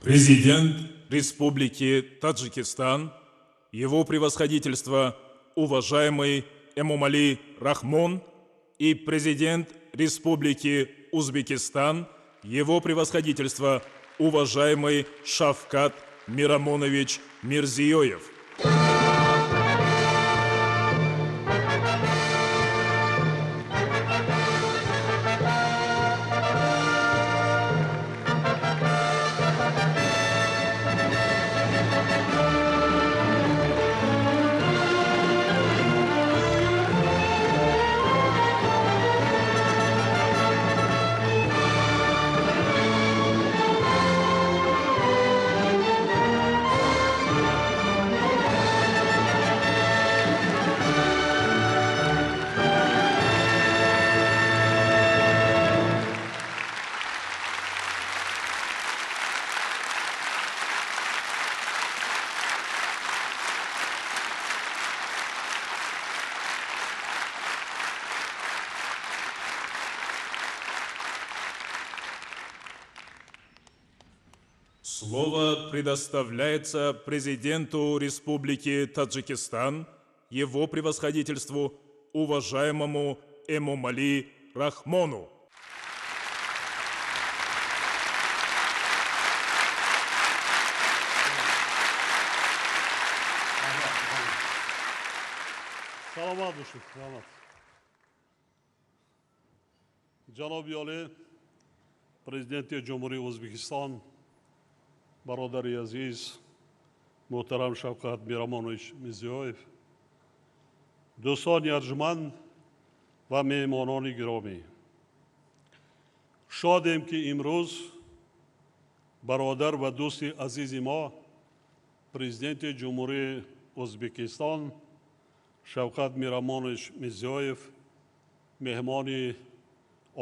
Президент Республики Таджикистан, Его Превосходительство, уважаемый Эмомали Рахмон, и президент Республики Узбекистан, Его Превосходительство, уважаемый Шавкат Мирамонович Мирзиёев. Слово предоставляется президенту Республики Таджикистан, Его Превосходительству, уважаемому Эмомали Рахмону. Саламат бошед, саламат. Ҷаноби олӣ, президенти ҷумҳурии Ӯзбекистон, бародари азиз, муҳтарам Шавкат Мирамонович Мирзиёев, дӯстони арҷуманд ва меҳмонони гиромӣ, шодем, ки имрӯз бародар ва дӯсти азизи мо, президенти ҷумҳурии Ӯзбекистон Шавкат Мирамонович Мирзиёев меҳмони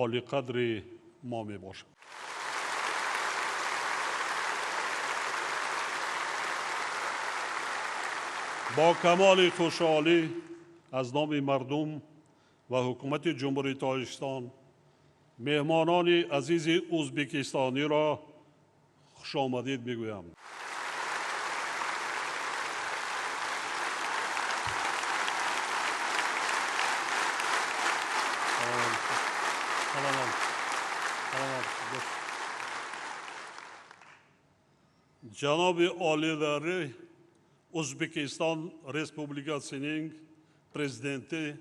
олиқадри мо мебошад. бо камоли хушҳолӣ аз номи мардум ва ҳукумати ҷумҳурии Тоҷикистон меҳмонони азизи ӯзбекистониро хушомадид мегӯям. ҷаноби олидарӣ Ӯзбекистон Республикасының президенти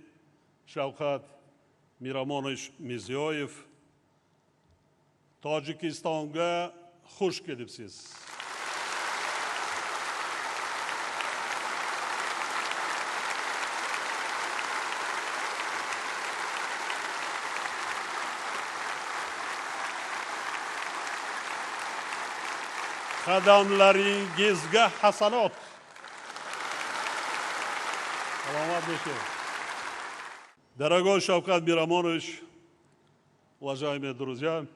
Шавкат Мирамонович Мирзиёев, Тоҷикистонга хуш келибсиз. Қадамларингизга ҳасанот. Дорогой Шавкат Мирамонович, уважаемые друзья,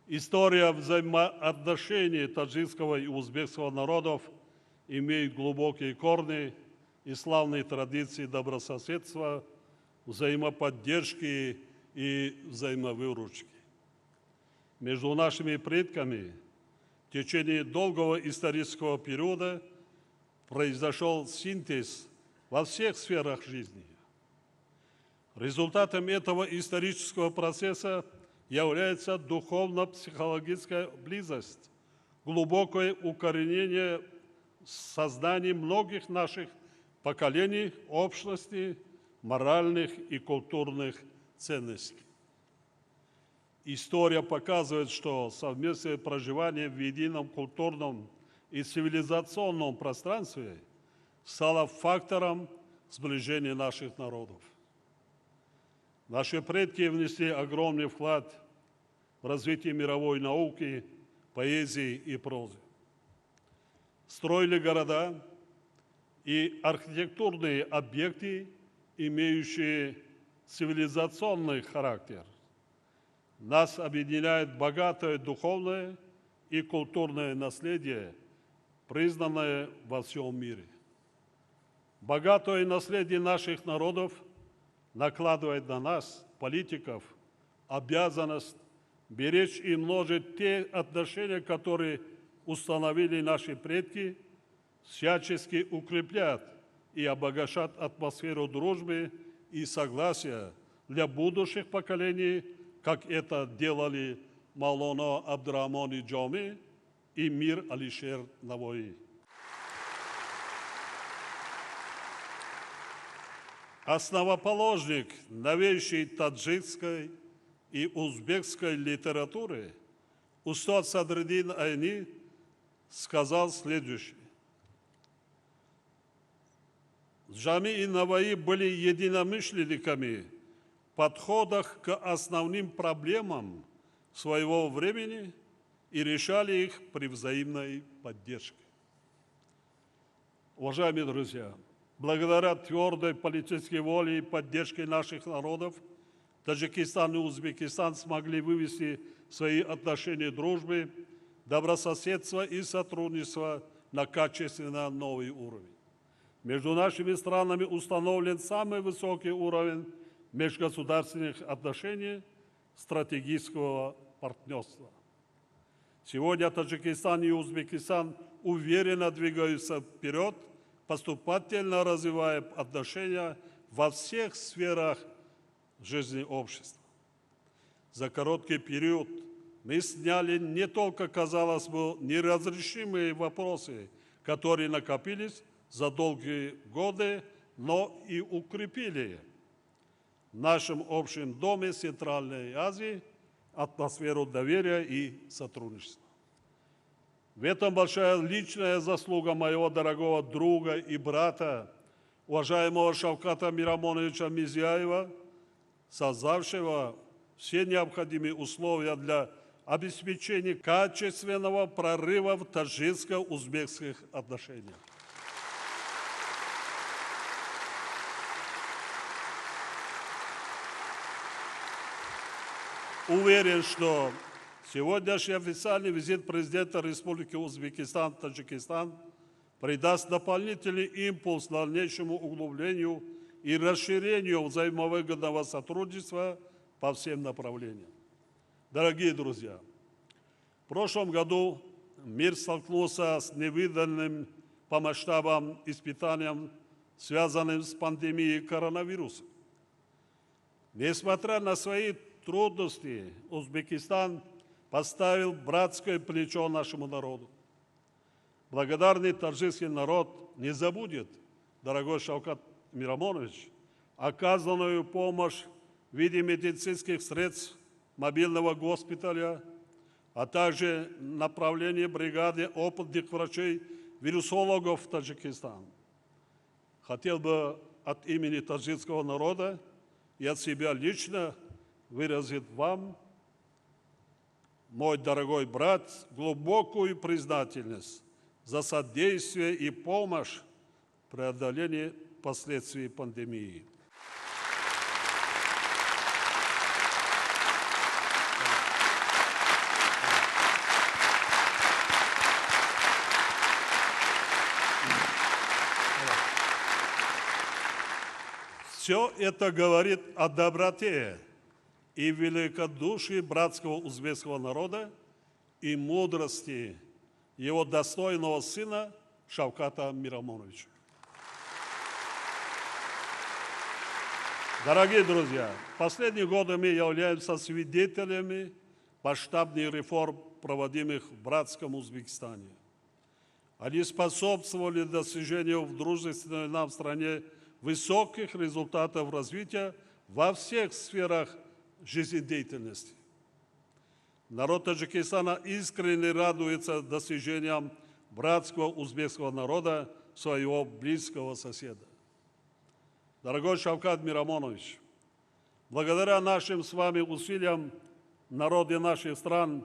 история взаимоотношений таджикского и узбекского народов имеет глубокие корни и славные традиции добрососедства, взаимоподдержки и взаимовыручки. Между нашими предками в течение долгого исторического периода произошел синтез во всех сферах жизни. Результатом этого исторического процесса является духовно-психологическая близость, глубокое укоренение сознаний многих наших поколений, общностей, моральных и культурных ценностей. История показывает, что совместное проживание в едином культурном и цивилизационном пространстве стало фактором сближения наших народов. Наши предки внесли огромный вклад в развитие мировой науки, поэзии и прозы. Строили города и архитектурные объекты, имеющие цивилизационный характер. Нас объединяет богатое духовное и культурное наследие, признанное во всем мире. Богатое наследие наших народов накладывает на нас, политиков, обязанность беречь и множить те отношения, которые установили наши предки, всячески укреплят и обогащат атмосферу дружбы и согласия для будущих поколений, как это делали Маулана Абдурахман Джами и Мир Алишер Навои. Основоположник новейшей таджикской и узбекской литературы Устад Садриддин Айни сказал следующее. Джами и Наваи были единомышленниками в подходах к основным проблемам своего времени и решали их при взаимной поддержке. Уважаемые друзья, благодаря твердой политической воле и поддержке наших народов, Таджикистан и Узбекистан смогли вывести свои отношения дружбы, добрососедства и сотрудничества на качественно новый уровень. Между нашими странами установлен самый высокий уровень межгосударственных отношений стратегического партнерства. Сегодня Таджикистан и Узбекистан уверенно двигаются вперед, поступательно развивая отношения во всех сферах жизни общества. За короткий период мы сняли не только, казалось бы, неразрешимые вопросы, которые накопились за долгие годы, но и укрепили в нашем общем доме Центральной Азии атмосферу доверия и сотрудничества. В этом большая личная заслуга моего дорогого друга и брата, уважаемого Шавката Мирамоновича Мирзияева, создавшего все необходимые условия для обеспечения качественного прорыва в таджикско-узбекских отношениях. Уверен, что сегодняшний официальный визит президента Республики Узбекистан в Таджикистан придаст дополнительный импульс дальнейшему углублению и расширению взаимовыгодного сотрудничества по всем направлениям. Дорогие друзья, в прошлом году мир столкнулся с невиданным по масштабам испытанием, связанным с пандемией коронавируса. Несмотря на свои трудности, Узбекистан поставил братское плечо нашему народу. Благодарный таджикский народ не забудет, дорогой Шавкат Мирамонович, оказанную помощь в виде медицинских средств, мобильного госпиталя, а также направление бригады опытных врачей-вирусологов в Таджикистан. Хотел бы от имени таджикского народа и от себя лично выразить вам, мой дорогой брат, глубокую признательность за содействие и помощь в преодолении последствий пандемии. Все это говорит о доброте и великодушии братского узбекского народа и мудрости его достойного сына Шавката Мирамоновича. Дорогие друзья, в последние годы мы являемся свидетелями масштабных реформ, проводимых в братском Узбекистане. Они способствовали достижению в дружественной нам стране высоких результатов развития во всех сферах жизнедеятельности. Народ Таджикистана искренне радуется достижениям братского узбекского народа, своего близкого соседа. Дорогой Шавкат Мирамонович, благодаря нашим с вами усилиям народы наших стран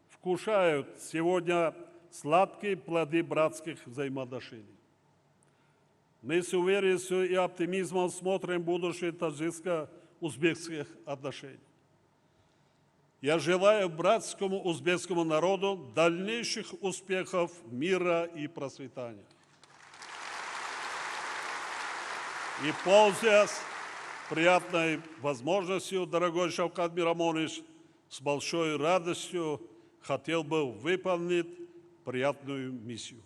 вкушают сегодня сладкие плоды братских взаимоотношений. Мы с уверенностью и оптимизмом смотрим в будущее таджикско-узбекских отношений. Я желаю братскому узбекскому народу дальнейших успехов, мира и процветания. И пользуясь приятной возможностью, дорогой Шавкат Мирамонович, с большой радостью хотел бы выполнить приятную миссию.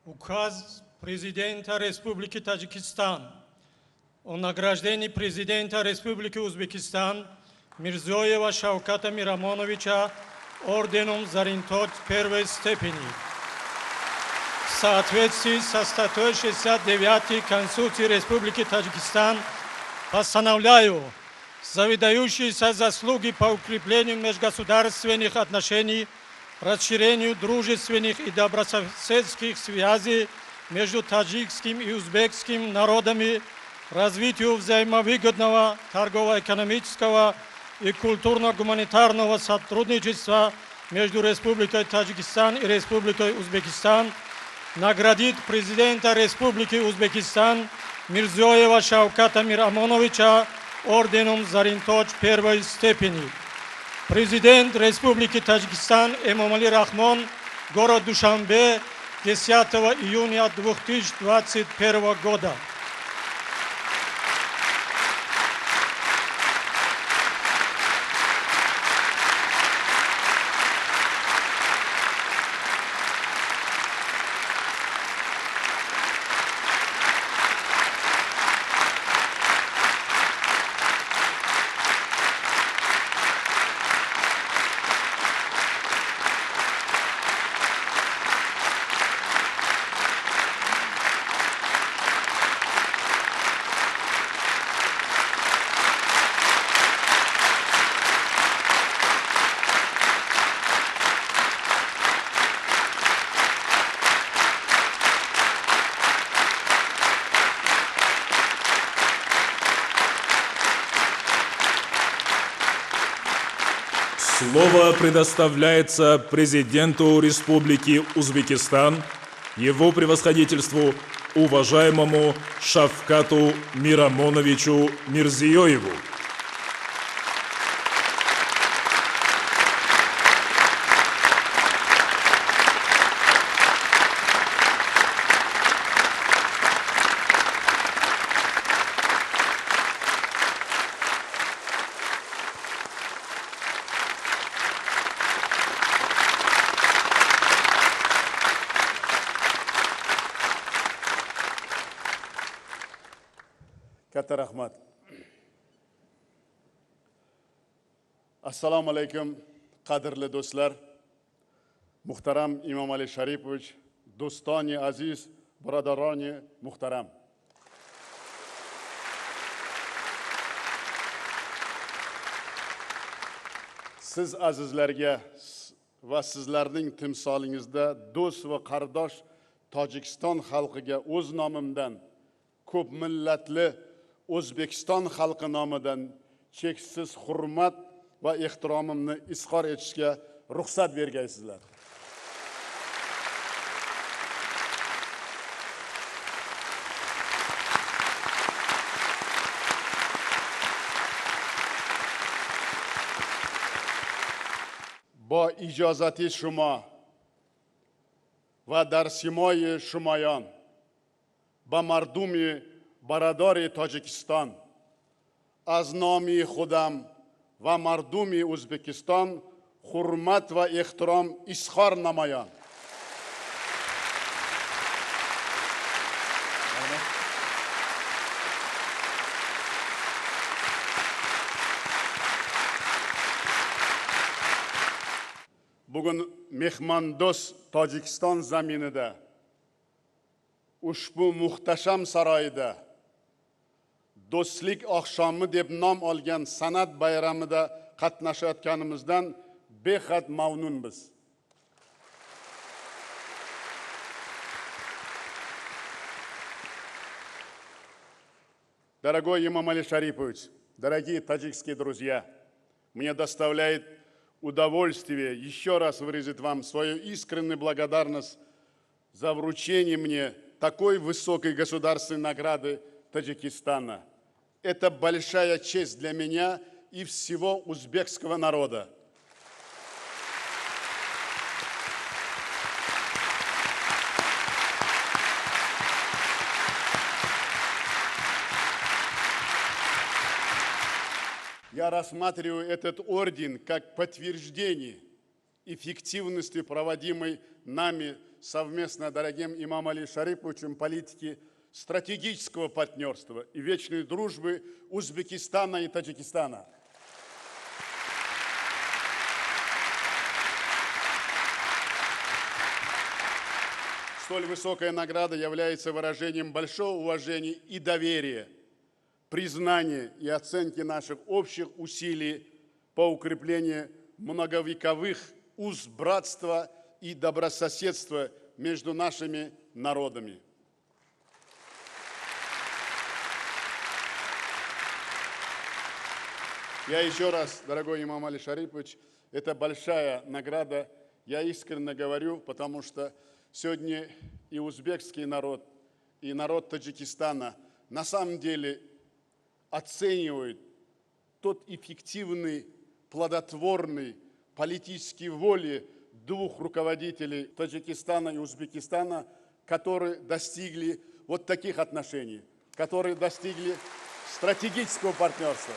Указ президента Республики Таджикистан о награждении президента Республики Узбекистан Мирзоева Шавката Мирамоновича орденом Заринтот первой степени. В соответствии со статьей 69 Конституции Республики Таджикистан постановляю за выдающиеся заслуги по укреплению межгосударственных отношений, расширению дружественных и добрососедских связей между таджикским и узбекским народами, развитию взаимовыгодного торгово-экономического и культурно-гуманитарного сотрудничества между Республикой Таджикистан и Республикой Узбекистан, наградит президента Республики Узбекистан Мирзоева Шавката Мирамоновича орденом Заринточ первой степени. Президент Республики Таджикистан Эмомали Рахмон, город Душанбе, 10 июня 2021 года. Слово предоставляется президенту Республики Узбекистан, его превосходительству, уважаемому Шавкату Мирамоновичу Мирзиёеву. Katta rahmat. Assalomu alaykum, qadrli do'stlar. Muhtaram Emomali Sharipovich, do'stoni aziz, birodaroni muhtaram. Siz azizlarga va sizlarning timsolingizda do'st va qardosh Tojikiston xalqiga o'z nomimdan, ko'p millatli O'zbekiston xalqi nomidan cheksiz hurmat va ehtiromimni izhor etishga ruxsat bergaysizlar. با اجازت شما و در سیمای شمایان با مردم برادر تاجیکستان از نام خودم و مردم ازبکستان حرمت و احترام اظهار نمایم. Bugün mehmondo'st Tojikiston zaminida ushbu muhtasham saroyda do'stlik oqshomi deb nom olgan san'at bayramida qatnashayotganimizdan behad mamnunmiz. Дорогой Эмомали Шарипович, дорогие таджикские друзья, мне доставляет удовольствие еще раз выразить вам свою искреннюю благодарность за вручение мне такой высокой государственной награды Таджикистана. Это большая честь для меня и всего узбекского народа. Я рассматриваю этот орден как подтверждение эффективности проводимой нами совместно, дорогим имамом Али Шариповичем, политики стратегического партнерства и вечной дружбы Узбекистана и Таджикистана. Столь высокая награда является выражением большого уважения и доверия, признания и оценки наших общих усилий по укреплению многовековых уз братства и добрососедства между нашими народами. Я еще раз, дорогой имам Али Шарипович, это большая награда. Я искренне говорю, потому что сегодня и узбекский народ, и народ Таджикистана на самом деле оценивают тот эффективный, плодотворный политический воли двух руководителей Таджикистана и Узбекистана, которые достигли вот таких отношений, которые достигли стратегического партнерства.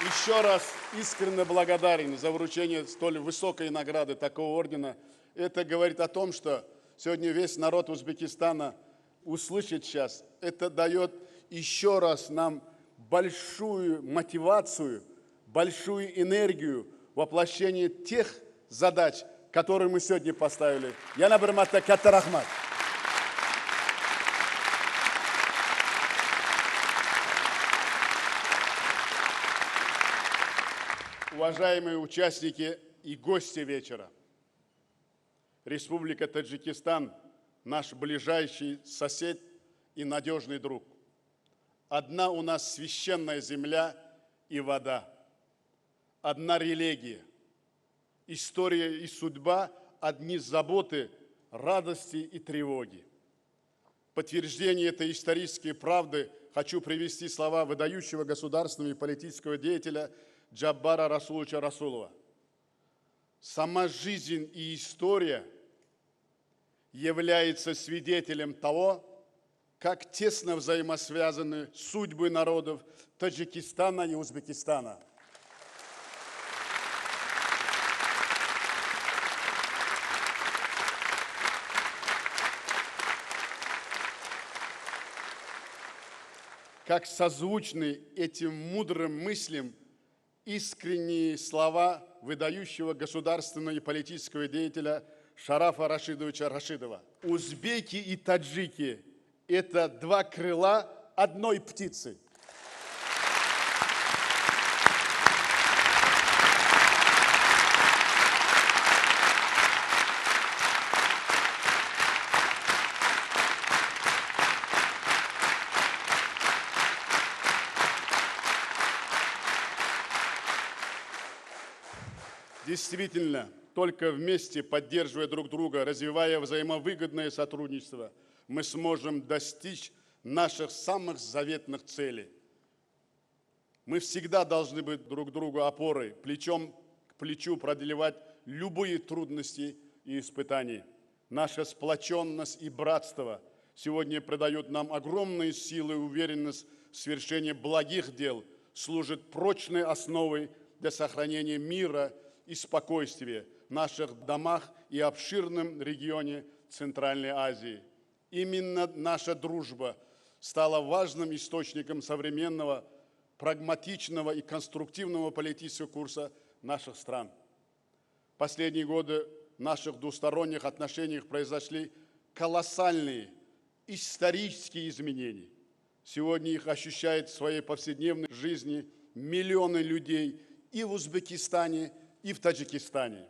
Еще раз искренне благодарен за вручение столь высокой награды такого ордена. Это говорит о том, что сегодня весь народ Узбекистана услышит сейчас. Это дает еще раз нам большую мотивацию, большую энергию в воплощении тех задач, которые мы сегодня поставили. Яна bir marta katta rahmat. Уважаемые участники и гости вечера, Республика Таджикистан – наш ближайший сосед и надежный друг. Одна у нас священная земля и вода, одна религия, история и судьба – одни заботы, радости и тревоги. В подтверждение этой исторической правды хочу привести слова выдающего государственного и политического деятеля Джаббара Расуловича Расулова. Сама жизнь и история является свидетелем того, как тесно взаимосвязаны судьбы народов Таджикистана и Узбекистана. Как созвучны этим мудрым мыслям искренние слова выдающего государственного и политического деятеля Шарафа Рашидовича Рашидова. Узбеки и таджики – это два крыла одной птицы. Действительно, только вместе, поддерживая друг друга, развивая взаимовыгодное сотрудничество, мы сможем достичь наших самых заветных целей. Мы всегда должны быть друг другу опорой, плечом к плечу преодолевать любые трудности и испытания. Наша сплоченность и братство сегодня придают нам огромные силы и уверенность в свершении благих дел, служит прочной основой для сохранения мира и спокойствия в наших домах и обширном регионе Центральной Азии. Именно наша дружба стала важным источником современного, прагматичного и конструктивного политического курса наших стран. В последние годы в наших двусторонних отношениях произошли колоссальные исторические изменения. Сегодня их ощущают в своей повседневной жизни миллионы людей и в Узбекистане, и в Таджикистане.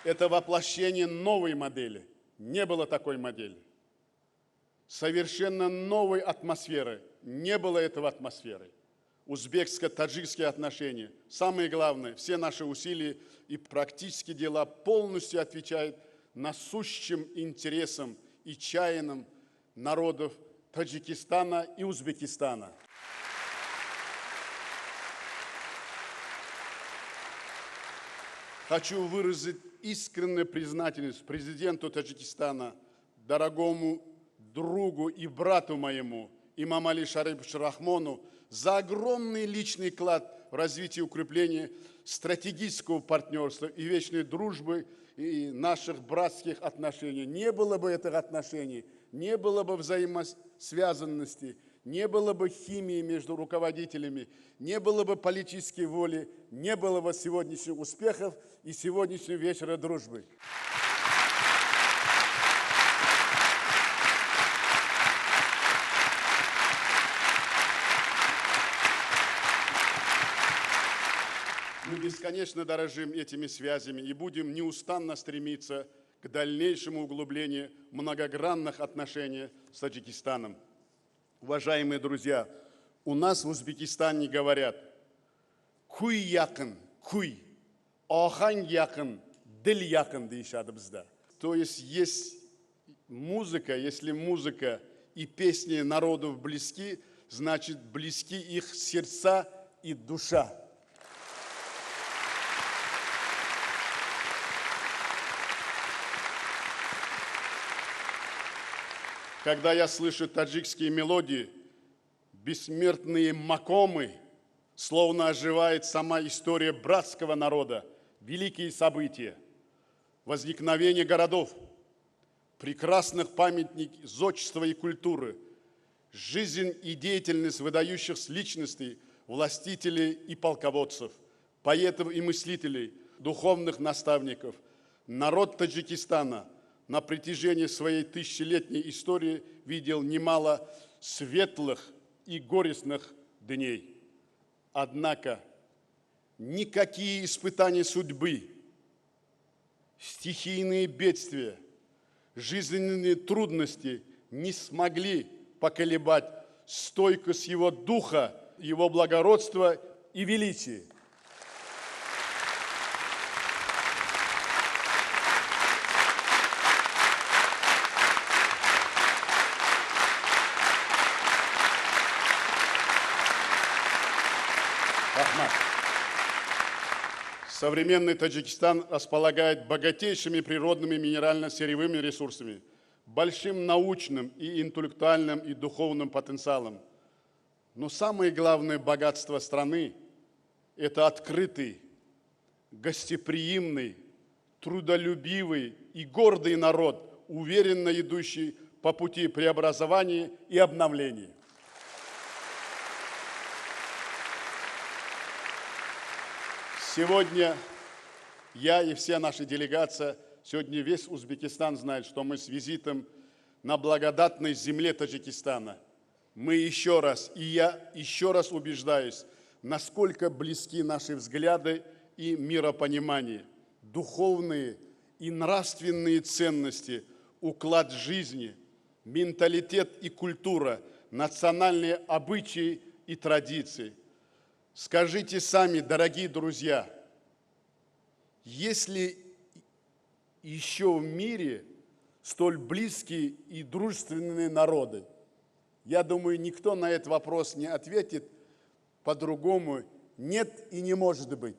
Это воплощение новой модели. Не было такой модели. Совершенно новой атмосферы. Не было этого атмосферы. Узбекско-таджикские отношения. Самое главное, все наши усилия и практические дела полностью отвечают насущим интересам и чаянным народов Таджикистана и Узбекистана. хочу выразить искреннюю признательность президенту Таджикистана, дорогому другу и брату моему, Имамали Шариповичу Рахмону, за огромный личный вклад в развитие и укрепление стратегического партнерства и вечной дружбы и наших братских отношений. Не было бы этих отношений, не было бы взаимосвязанности, не было бы химии между руководителями, не было бы политической воли, не было бы сегодняшних успехов и сегодняшнего вечера дружбы. Мы бесконечно дорожим этими связями и будем неустанно стремиться к дальнейшему углублению многогранных отношений с Таджикистаном. Уважаемые друзья, у нас в Узбекистане говорят «Куй якын, куй, ахань якын, дил якын» deyishadi bizda. То есть музыка, если музыка и песни народов близки, значит близки их сердца и душа. Когда я слышу таджикские мелодии, бессмертные макомы, словно оживает сама история братского народа, великие события, возникновение городов, прекрасных памятников зодчества и культуры, жизнь и деятельность выдающихся личностей, властителей и полководцев, поэтов и мыслителей, духовных наставников. Народ Таджикистана на протяжении своей тысячелетней истории видел немало светлых и горестных дней. Однако никакие испытания судьбы, стихийные бедствия, жизненные трудности не смогли поколебать стойкость его духа, его благородства и величия. Современный Таджикистан располагает богатейшими природными минерально-сырьевыми ресурсами, большим научным и интеллектуальным и духовным потенциалом. Но самое главное богатство страны – это открытый, гостеприимный, трудолюбивый и гордый народ, уверенно идущий по пути преобразования и обновления. Сегодня я и вся наша делегация, сегодня весь Узбекистан знает, что мы с визитом на благодатной земле Таджикистана. Мы еще раз, и я еще раз убеждаюсь, насколько близки наши взгляды и миропонимание, духовные и нравственные ценности, уклад жизни, менталитет и культура, национальные обычаи и традиции. Скажите сами, дорогие друзья, есть ли еще в мире столь близкие и дружественные народы? Я думаю, никто на этот вопрос не ответит по-другому. Нет и не может быть.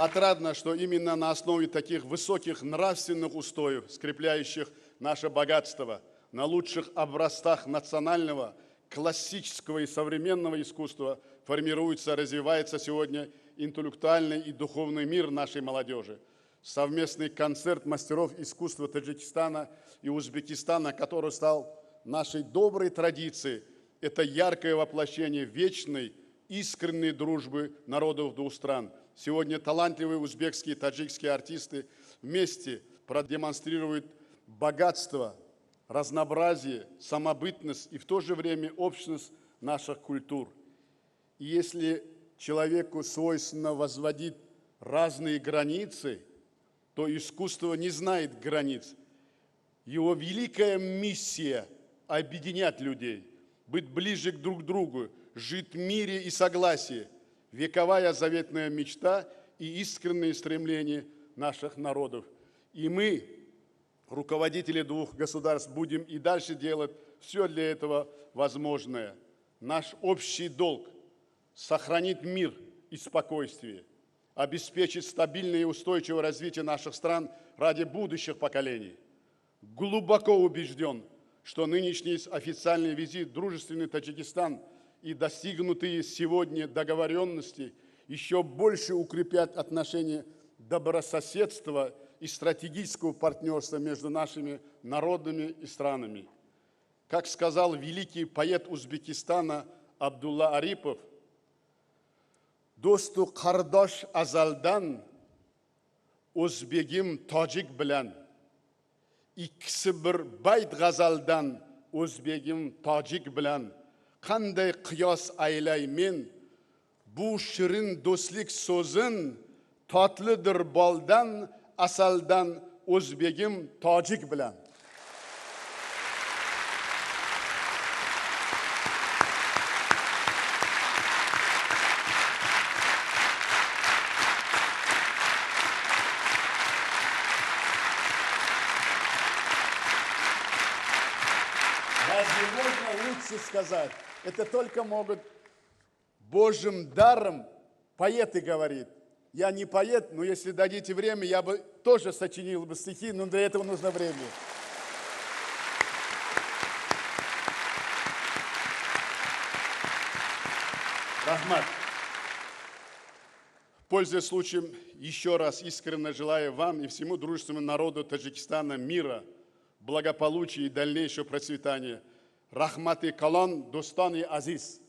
Отрадно, что именно на основе таких высоких нравственных устоев, скрепляющих наше богатство, на лучших образцах национального, классического и современного искусства формируется, развивается сегодня интеллектуальный и духовный мир нашей молодежи. Совместный концерт мастеров искусства Таджикистана и Узбекистана, который стал нашей доброй традицией, это яркое воплощение вечной, искренней дружбы народов двух стран. Сегодня талантливые узбекские и таджикские артисты вместе продемонстрируют богатство, разнообразие, самобытность и в то же время общность наших культур. И если человеку свойственно возводить разные границы, то искусство не знает границ. Его великая миссия – объединять людей, быть ближе друг к другу, жить в мире и согласии. Вековая заветная мечта и искренние стремления наших народов. И мы, руководители двух государств, будем и дальше делать все для этого возможное. Наш общий долг – сохранить мир и спокойствие, обеспечить стабильное и устойчивое развитие наших стран ради будущих поколений. Глубоко убежден, что нынешний официальный визит в дружественный Таджикистан и достигнутые сегодня договоренности еще больше укрепят отношения добрососедства и стратегического партнерства между нашими народами и странами. Как сказал великий поэт Узбекистана Абдулла Арипов, «Досту қардош азалдан, o'zbegim tojik bilan, ikkisi bir bayt g'azaldan, o'zbegim tojik bilan, qanday qiyos aylay men, bu shirin do'stlik so'zin, totlidir boldan, asaldan, o'zbegim tojik bilan». Разве можно лучше сказать? Это только могут Божьим даром поэты говорить. Я не поэт, но если дадите время, я бы тоже сочинил бы стихи, но для этого нужно время. Рахмат. Пользуясь случаем, еще раз искренне желаю вам и всему дружественному народу Таджикистана мира, благополучия и дальнейшего процветания. Рахмат и калон, достан и азиз.